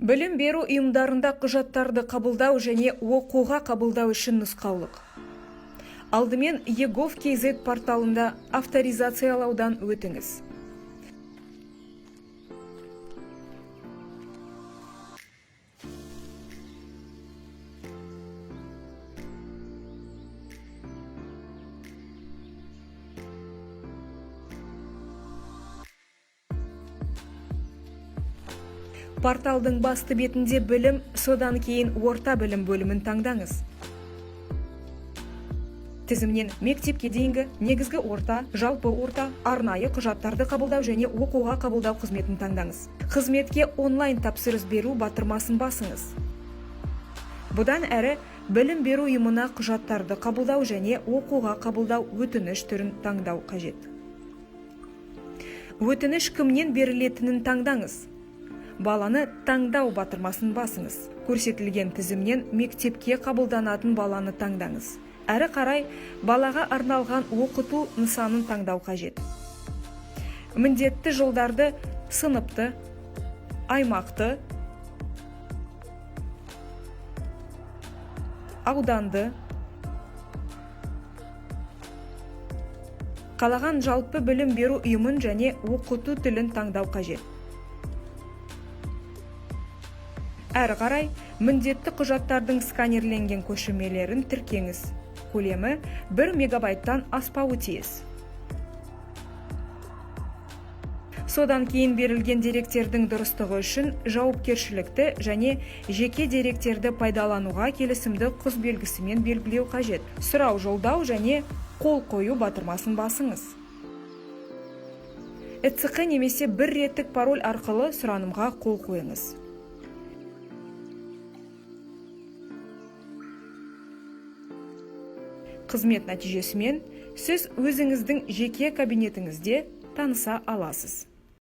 Білім беру ұйымдарында құжаттарды қабылдау және оқуға қабылдау үшін нұсқаулық. Алдымен eGov.kz порталында авторизациялаудан өтіңіз. Порталдың басты бетінде білім, содан кейін орта білім бөлімін таңдаңыз. Тізімнен мектепке дейінгі, негізгі орта, жалпы орта, арнайы құжаттарды қабылдау және оқуға қабылдау қызметін таңдаңыз. Қызметке онлайн тапсырыс беру батырмасын басыңыз. Бұдан әрі білім беру ұйымына құжаттарды қабылдау және оқуға қабылдау өтініш түрін таңдау қажет. Өтініш кімнен берілетінін таңдаңыз. Баланы таңдау батырмасын басыңыз. Көрсетілген тізімнен мектепке қабылданатын баланы таңдаңыз. Әрі қарай балаға арналған оқыту нысанын таңдау қажет. Міндетті жолдарды сыныпты, аймақты, ауданды, қалаған жалпы білім беру ұйымын және оқыту тілін таңдау қажет. Әрі қарай міндетті құжаттардың сканерленген көшірмелерін тіркеңіз. Көлемі 1 мегабайттан аспауы тиіс. Содан кейін берілген деректердің дұрыстығы үшін жауапкершілікті және жеке деректерді пайдалануға келісімді құз белгісімен белгілеу қажет. Сұрау жолдау және қол қою батырмасын басыңыз. ЭЦқ немесе бір реттік пароль арқылы сұранымға қол қойыңыз. Қызмет нәтижесімен сіз өзіңіздің жеке кабинетіңізде таныса аласыз.